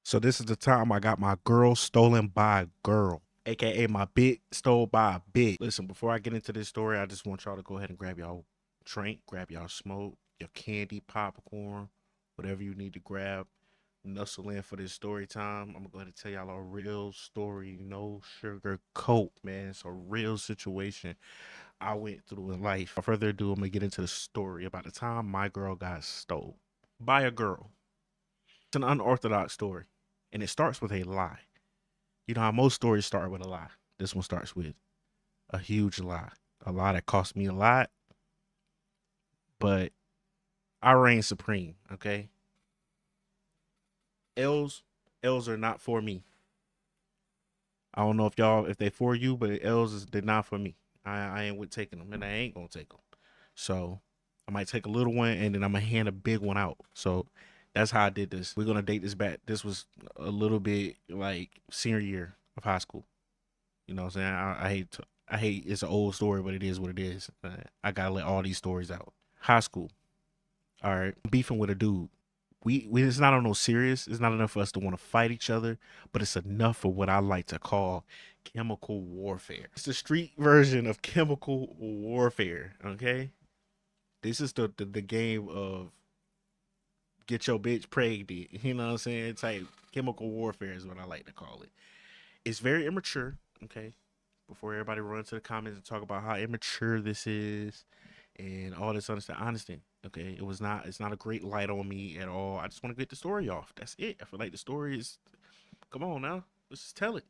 So this is the time I got my girl stolen by a girl, aka my bit stole by a bit. Listen, before I get into this story, I just want y'all to go ahead and grab y'all drink, grab y'all smoke, your candy, popcorn, whatever you need to grab. Nuzzle in for this story time. I'm gonna go ahead and tell y'all a real story, no sugar coat, man. It's a real situation I went through in life. Without further ado, I'm gonna get into the story about the time my girl got stole by a girl. It's an unorthodox story, and it starts with a lie. You know how most stories start with a lie. This one starts with a huge lie, a lie that cost me a lot, but I reign supreme. Okay, L's L's are not for me. I don't know if they for you, but L's is they're not for me. I ain't with taking them, and I ain't gonna take them. So I might take a little one, and then I'm gonna hand a big one out. So that's how I did this. We're gonna date this back. This was a little bit like senior year of high school. You know what I'm saying? I hate it's an old story, but it is what it is. I gotta let all these stories out. High school. All right. Beefing with a dude. We it's not on no serious. It's not enough for us to want to fight each other, but it's enough for what I like to call chemical warfare. It's the street version of chemical warfare. Okay. This is the game of get your bitch pregnant. You know what I'm saying? Type chemical warfare is what I like to call it. It's very immature. Okay. Before everybody runs to the comments and talk about how immature this is and all this other stuff. I understand. Okay, it's not a great light on me at all. I just want to get the story off. That's it. I feel like the story is come on now. Let's just tell it.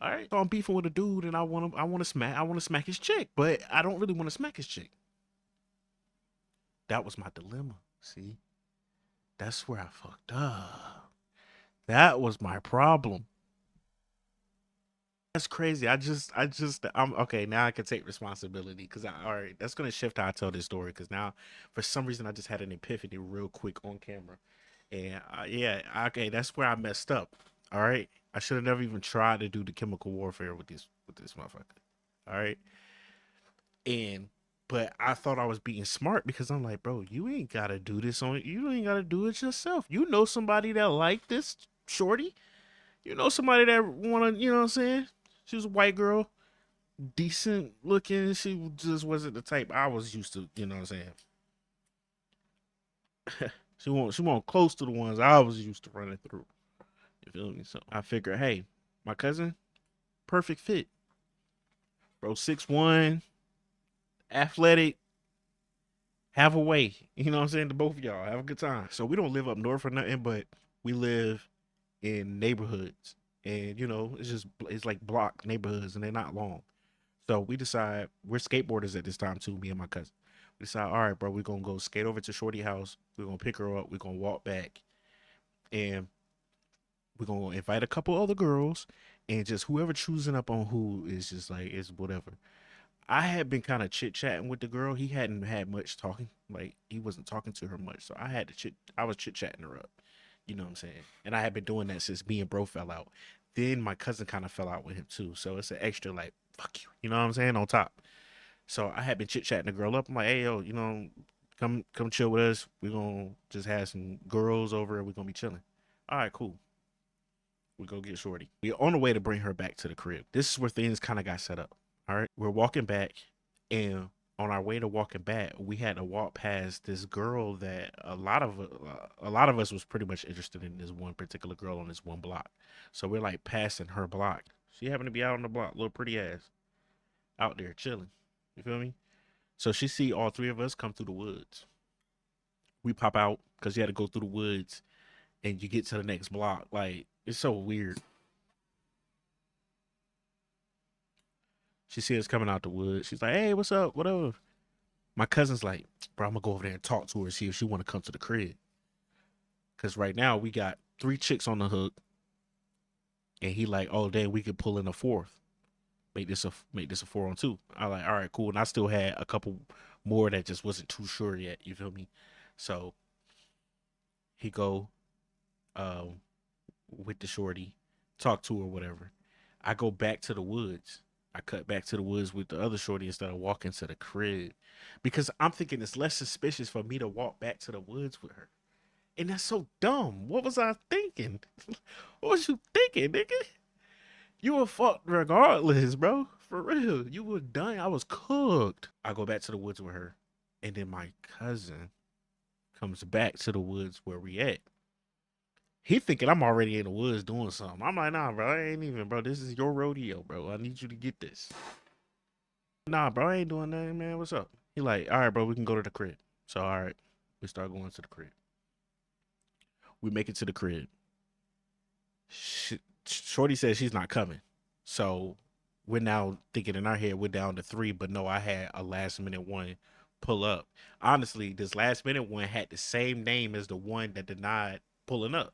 All right. So I'm beefing with a dude and I want to smack his chick, but I don't really want to smack his chick. That was my dilemma. See? That's where I fucked up. That was my problem. That's crazy. I'm okay. Now I can take responsibility because all right, that's gonna shift how I tell this story. Because now, for some reason, I just had an epiphany real quick on camera, and yeah, okay, that's where I messed up. All right, I should have never even tried to do the chemical warfare with this motherfucker. All right, and but I thought I was being smart because I'm like, bro, you ain't gotta do this on you ain't gotta do it yourself. You know somebody that like this shorty. You know somebody that wanna, you know what I'm saying? She was a white girl, decent looking. She just wasn't the type I was used to. You know what I'm saying? She won't close to the ones I was used to running through. You feel me? So I figure, hey, my cousin, perfect fit, bro. 6'1", athletic, have a way. You know what I'm saying? To both of y'all, have a good time. So we don't live up north or nothing, but we live in neighborhoods, and you know, it's like block neighborhoods, and they're not long. So we decide we're skateboarders at this time too, me and my cousin. We decide, all right, bro, we're gonna go skate over to Shorty house. We're gonna pick her up. We're gonna walk back, and we're gonna invite a couple other girls, and just whoever choosing up on who is just like is whatever. I had been kind of chit chatting with the girl. He hadn't had much talking. Like he wasn't talking to her much, so I had to chit. I was chit chatting her up. You know what I'm saying? And I had been doing that since me and bro fell out. Then my cousin kind of fell out with him too, so it's an extra like fuck you. You know what I'm saying? On top. So I had been chit chatting the girl up. I'm like, hey yo, you know, come chill with us. We're gonna just have some girls over and we're gonna be chilling. All right, cool. We go get Shorty. We're on the way to bring her back to the crib. This is where things kind of got set up. All right. We're walking back, and on our way to walking back, we had to walk past this girl that a lot of us was pretty much interested in this one particular girl on this one block. So we're like passing her block. She happened to be out on the block, little pretty ass, out there chilling. You feel me? So she see all three of us come through the woods. We pop out because you had to go through the woods and you get to the next block. Like it's so weird. She see us coming out the woods. She's like, "Hey, what's up? Whatever." My cousin's like, "Bro, I'm gonna go over there and talk to her, see if she want to come to the crib." Cause right now we got three chicks on the hook, and he like, "Oh, damn, we could pull in a fourth. Make this a 4-on-2." I like, all right, cool. And I still had a couple more that just wasn't too sure yet. You feel me? So he go um with the shorty, talk to her, whatever. I go back to the woods. I cut back to the woods with the other shorty instead of walking to the crib. Because I'm thinking it's less suspicious for me to walk back to the woods with her. And that's so dumb. What was I thinking? thinking? What was you thinking, nigga? You were fucked regardless, bro. For real. You were done. I was cooked. I go back to the woods with her. And then my cousin comes back to the woods where we at. He thinking I'm already in the woods doing something. I'm like, nah, bro, I ain't even, bro. This is your rodeo, bro. I need you to get this. Nah, bro, I ain't doing nothing, man. What's up? He like, all right, bro, we can go to the crib. So, all right, we start going to the crib. We make it to the crib. Shorty says she's not coming. So we're now thinking in our head we're down to 3, but no, I had a last minute one pull up. Honestly, this last minute one had the same name as the one that denied pulling up.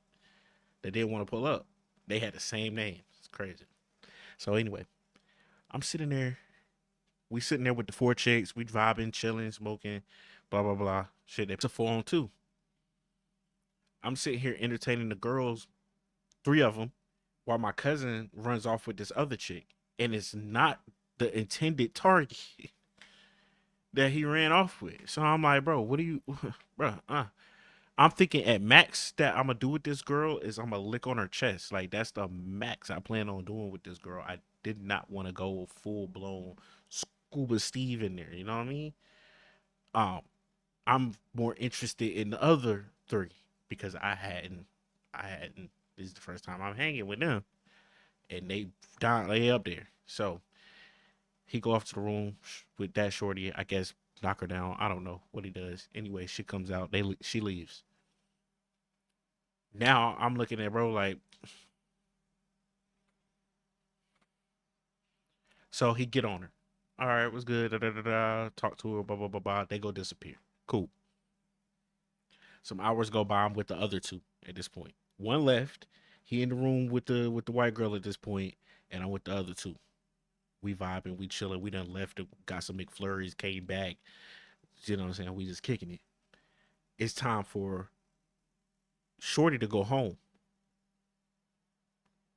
They didn't want to pull up. They had the same name. It's crazy. So anyway, I'm sitting there. We sitting there with the 4 chicks. We vibing, chilling, smoking, blah blah blah. Shit, it's a 4-on-2. I'm sitting here entertaining the girls, 3 of them, while my cousin runs off with this other chick, and it's not the intended target that he ran off with. So I'm like, bro, what do you, bro? I'm thinking at max that I'm gonna do with this girl is I'm gonna lick on her chest. Like that's the max I plan on doing with this girl. I did not want to go full blown scuba Steve in there. You know what I mean? Um, I'm more interested in the other 3 because I hadn't. This is the first time I'm hanging with them, and they up there. So he go off to the room with that shorty. I guess knock her down. I don't know what he does. Anyway, she comes out. She leaves. Now I'm looking at bro like, so he get on her. All right, was good. Da, da, da, da. Talk to her. Blah blah blah blah. They go disappear. Cool. Some hours go by. I'm with the other 2 at this point. One left. He in the room with the white girl at this point, and I'm with the other 2. We vibing, we chilling. We done left, got some McFlurries, came back. You know what I'm saying? We just kicking it. It's time for Shorty to go home.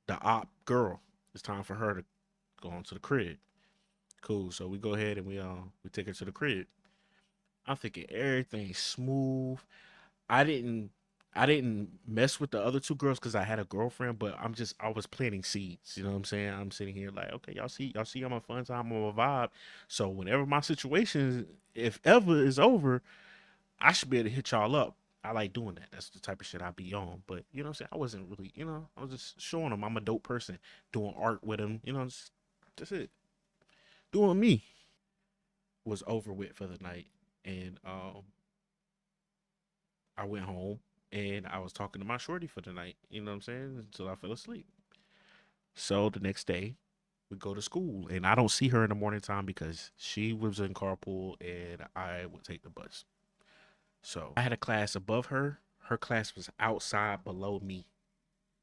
The op girl. It's time for her to go on to the crib. Cool. So we go ahead and we take her to the crib. I'm thinking everything's smooth. I didn't I didn't mess with the other 2 girls because I had a girlfriend, but I was planting seeds. You know what I'm saying? I'm sitting here like, okay, y'all see I'm a fun time, I'm a vibe. So whenever my situation, if ever is over, I should be able to hit y'all up. I like doing that. That's the type of shit I be on. But you know what I'm saying? I wasn't really, I was just showing them I'm a dope person, doing art with them. That's it. Doing me. Was over with for the night, and I went home and I was talking to my shorty for the night. You know what I'm saying? Until I fell asleep. So the next day, we go to school, and I don't see her in the morning time because she was in carpool and I would take the bus. So I had a class above her. Her class was outside below me.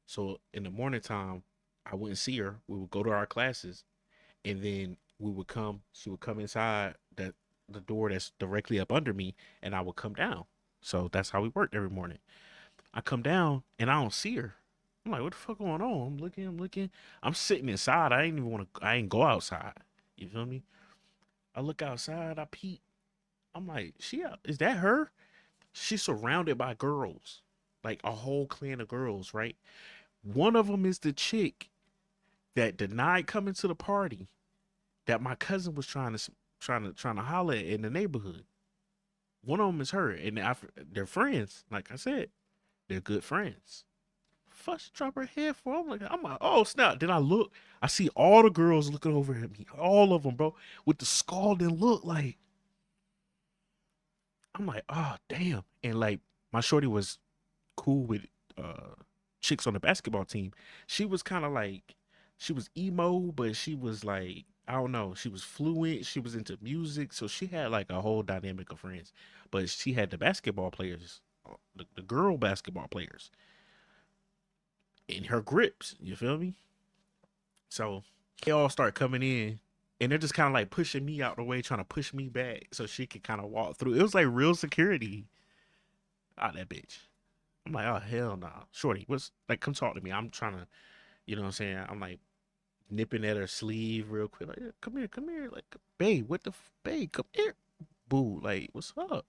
So in the morning time, I wouldn't see her. We would go to our classes, and then she would come inside the door that's directly up under me, and I would come down. So that's how we worked every morning. I come down and I don't see her. I'm like, what the fuck going on? I'm looking. I'm sitting inside. I ain't go outside. You feel me? I look outside, I peek. I'm like, is that her? She's surrounded by girls. Like a whole clan of girls, right? One of them is the chick that denied coming to the party that my cousin was trying to holler at in the neighborhood. One of them is her, and they're friends. Like I said, they're good friends. First drop her head for. I'm like, oh snap. Then I look, I see all the girls looking over at me, all of them, bro, with the scalding look. Like I'm like, oh damn. And like my shorty was cool with chicks on the basketball team. She was kind of like, she was emo, but she was like, I don't know, she was fluent. She was into music, so she had like a whole dynamic of friends. But she had the basketball players, the girl basketball players in her grips. You feel me? So they all start coming in, and they're just kind of like pushing me out the way, trying to push me back so she could kind of walk through. It was like real security. Ah, that bitch. I'm like, oh hell no, nah. Shorty, what's like? Come talk to me. I'm trying to, you know what I'm saying? I'm like nipping at her sleeve real quick. Like, yeah, come here. Like, babe, babe, come here. Boo, like, what's up?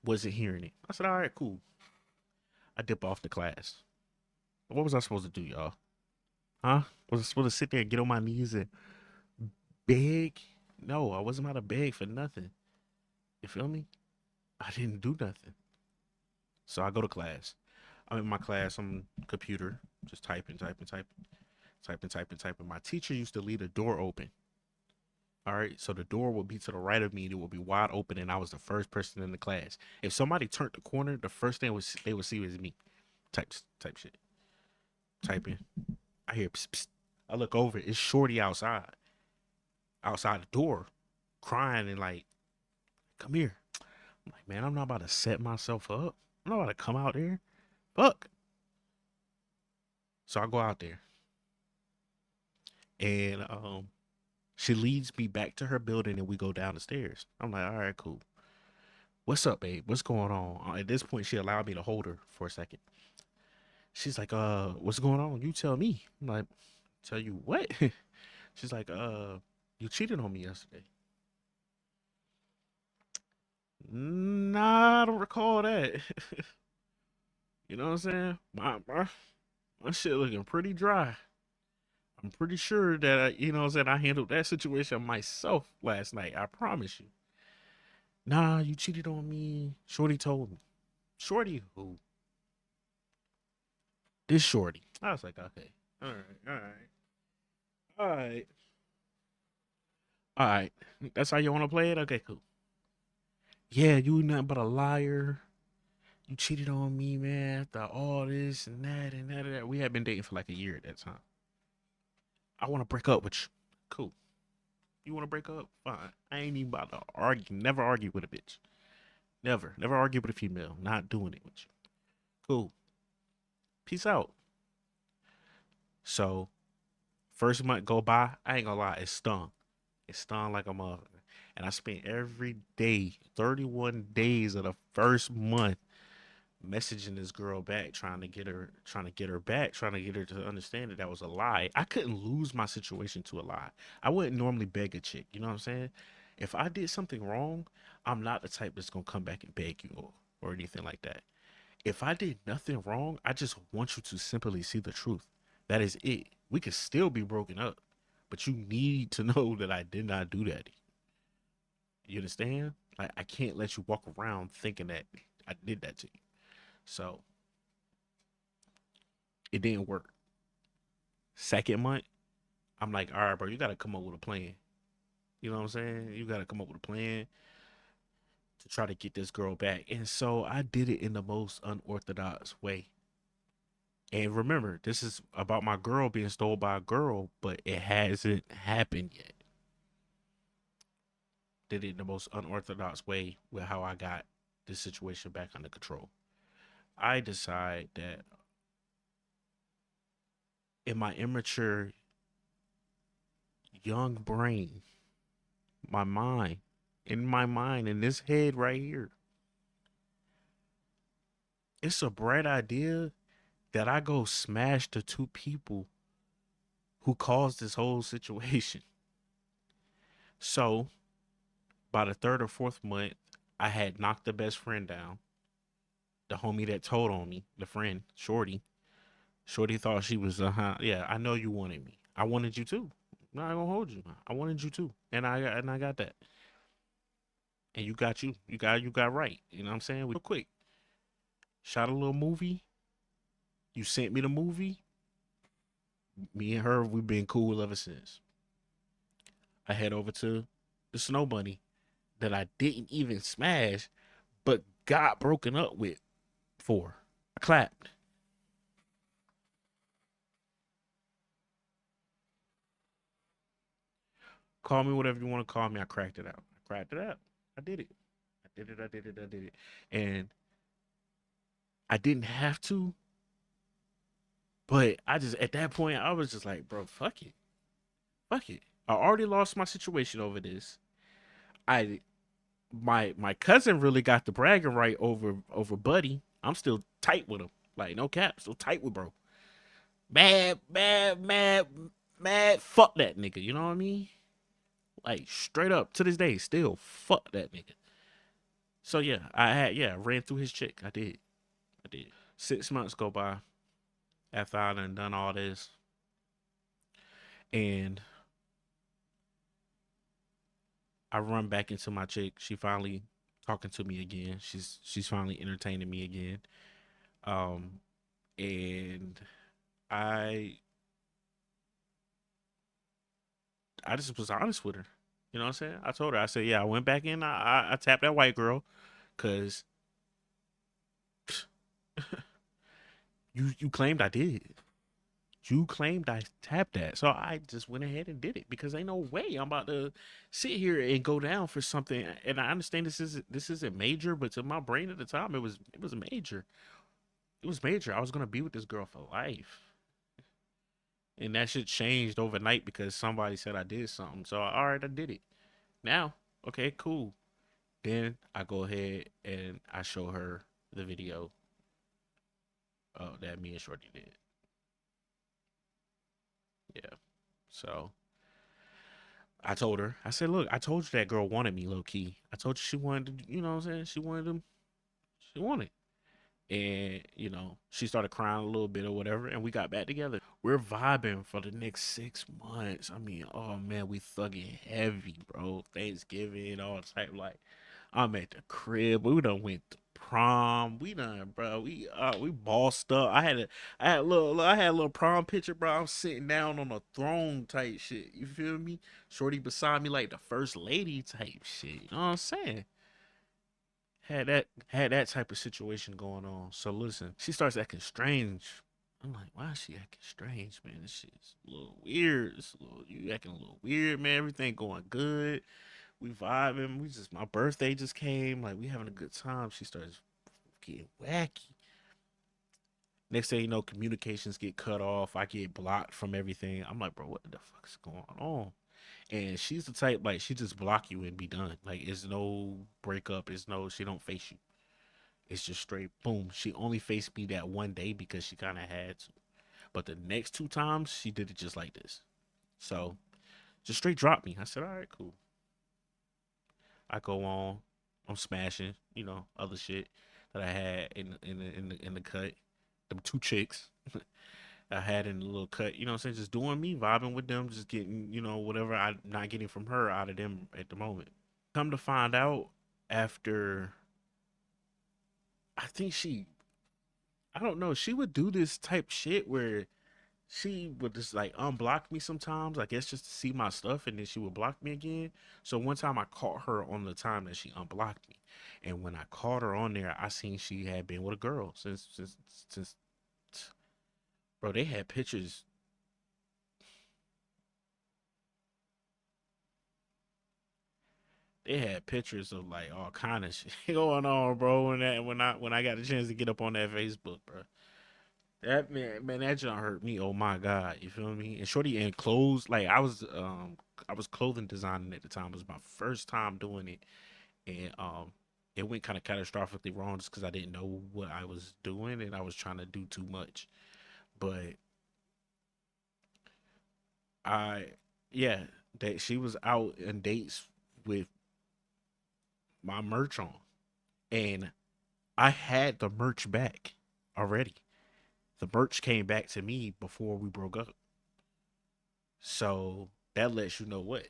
Wasn't hearing it. I said, all right, cool. I dip off the class. What was I supposed to do, y'all? Huh? Was I supposed to sit there and get on my knees and beg? No, I wasn't about to beg for nothing. You feel me? I didn't do nothing. So I go to class. I'm in my class. I'm computer, just typing. My teacher used to leave the door open. All right, so the door would be to the right of me. It would be wide open, and I was the first person in the class. If somebody turned the corner, the first thing they would see was me. Type shit. Typing. I hear psst, psst. I look over. It's Shorty outside the door, crying and like, "Come here." I'm like, man, I'm not about to set myself up. I'm not about to come out there. Fuck. So I go out there, and she leads me back to her building, and we go down the stairs. I'm like, all right, cool. What's up, babe? What's going on? At this point, she allowed me to hold her for a second. She's like, what's going on? You tell me. I'm like, tell you what? She's like, you cheated on me yesterday. Nah, I don't recall that. You know what I'm saying? My shit looking pretty dry. I'm pretty sure that you know what I'm saying, I handled that situation myself last night. I promise you. Nah, you cheated on me. Shorty told me. Shorty who? This Shorty. I was like, okay. All right, all right. All right. All right. That's how you want to play it? Okay, cool. Yeah, you nothing but a liar. You cheated on me, man, after all this and that and that and that. We had been dating for like a year at that time. I want to break up with you. Cool. You want to break up? Fine. I ain't even about to argue. Never argue with a bitch. Never. Never argue with a female. Not doing it with you. Cool. Peace out. So, first month go by, I ain't gonna lie, it stung. It stung like a mother. And I spent every day, 31 days of the first month, messaging this girl back, trying to get her to understand that that was a lie. I couldn't lose my situation to a lie. I wouldn't normally beg a chick, you know what I'm saying? If I did something wrong, I'm not the type that's gonna come back and beg you or anything like that. If I did nothing wrong, I just want you to simply see the truth. That is it. We could still be broken up, but you need to know that I did not do that. You understand? Like I can't let you walk around thinking that I did that to you. So it didn't work. Second month, I'm like, all right, bro, you gotta come up with a plan. You know what I'm saying? You gotta come up with a plan to try to get this girl back. And so I did it in the most unorthodox way. And remember, this is about my girl being stole by a girl, but it hasn't happened yet. Did it in the most unorthodox way with how I got this situation back under control. I decide that in my immature young brain, my mind, in this head right here, it's a bright idea that I go smash the two people who caused this whole situation. So by the third or fourth month, I had knocked the best friend down, the homie that told on me, the friend, Shorty. Shorty thought she was, yeah, I know you wanted me. I wanted you too. I'm not gonna hold you. I wanted you too. And I got that. And you got right. You know what I'm saying? Real quick. Shot a little movie. You sent me the movie. Me and her, we've been cool ever since. I head over to the Snow Bunny that I didn't even smash, but got broken up with for. I clapped. Call me whatever you want to call me. I cracked it out. I cracked it out. I did it. I did it. And I didn't have to, but I just, at that point, I was just like, bro, fuck it. Fuck it. I already lost my situation over this. I my cousin really got the bragging right over Buddy. I'm still tight with him. Like no cap, still tight with bro. Mad, mad, mad, mad. Fuck that nigga. You know what I mean? Like straight up to this day, still fuck that nigga. So yeah, I ran through his chick. I did. 6 months go by. after I done all this, and I run back into my chick. She finally talking to me again. She's finally entertaining me again. Um, and I I just was honest with her. You know what I'm saying? I told her. I said, yeah, I went back in. I tapped that white girl, cause you claimed I did. You claimed I tapped that, so I just went ahead and did it because ain't no way I'm about to sit here and go down for something. And I understand this isn't major, but to my brain at the time, it was major. It was major. I was gonna be with this girl for life, and that shit changed overnight because somebody said I did something. So all right, I did it. Now, okay, cool. Then I go ahead and I show her the video that me and Shorty did. Yeah. So I told her, I said, look, I told you that girl wanted me low key. I told you she wanted to, you know what I'm saying? She wanted him. She wanted. And, she started crying a little bit or whatever. And we got back together. We're vibing for the next 6 months. I mean, oh man, we thugging heavy, bro. Thanksgiving, all type. Like, I'm at the crib. We done went to prom. We done, bro. We bossed up. I had a little prom picture, bro. I'm sitting down on a throne type shit. You feel me? Shorty beside me like the first lady type shit. You know what I'm saying? Had that type of situation going on. So listen, she starts acting strange. I'm like, why is she acting strange, man? This shit's a little weird. You acting a little weird, man. Everything going good. We vibing. My birthday just came. Like we having a good time. She starts getting wacky. Next thing you know, communications get cut off. I get blocked from everything. I'm like, bro, what the fuck's going on? And she's the type like she just block you and be done. Like it's no breakup. It's no she don't face you. It's just straight boom. She only faced me that one day because she kind of had to. But the next two times she did it just like this. So just straight drop me. I said, all right, cool. I go on. I'm smashing, other shit that I had in the cut. Them two chicks I had in the little cut. You know what I'm saying? Just doing me, vibing with them, just getting, whatever I'm not getting from her out of them at the moment. Come to find out after I think I don't know, she would do this type shit where she would just like unblock me sometimes, I guess just to see my stuff, and then she would block me again. So one time I caught her on the time that she unblocked me, and when I caught her on there, I seen she had been with a girl since bro. They had pictures. They had pictures of like all kind of shit going on, bro. When I got a chance to get up on that Facebook, bro. That man, that junk hurt me. Oh my god, you feel me? And shorty and clothes, like I was clothing designing at the time. It was my first time doing it, and it went kind of catastrophically wrong just because I didn't know what I was doing and I was trying to do too much. But I, yeah, that she was out on dates with my merch on, and I had the merch back already. The merch came back to me before we broke up, so that lets you know what.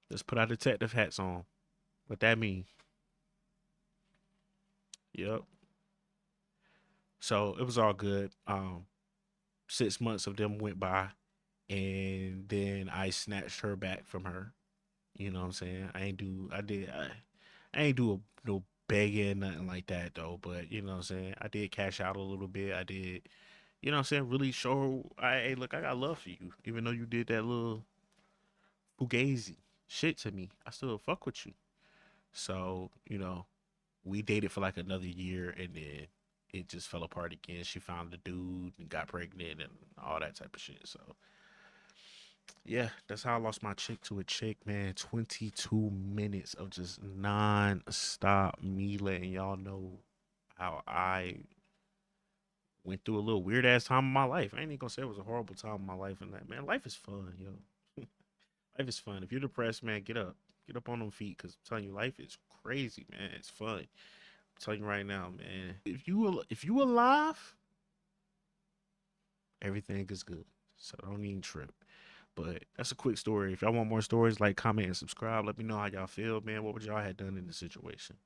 Let's put our detective hats on. What that mean? Yep. So it was all good. 6 months of them went by, and then I snatched her back from her. You know what I'm saying? I ain't do no begging, nothing like that though. But you know what I'm saying? I did cash out a little bit. I did, you know what I'm saying? Really show her, hey, look, I got love for you. Even though you did that little fugazi shit to me, I still fuck with you. So, we dated for like another year, and then it just fell apart again. She found the dude and got pregnant and all that type of shit. So yeah, that's how I lost my chick to a chick, man. 22 minutes of just non-stop me letting y'all know how I went through a little weird ass time in my life. I ain't even gonna say it was a horrible time in my life, and that, man, life is fun, yo. Life is fun. If you're depressed, man, get up. Get up on them feet, because I'm telling you, life is crazy, man. It's fun. telling you right now, man. If you alive, everything is good. So don't even trip. But that's a quick story. If y'all want more stories, like, comment, and subscribe. Let me know how y'all feel, man. What would y'all have done in the situation?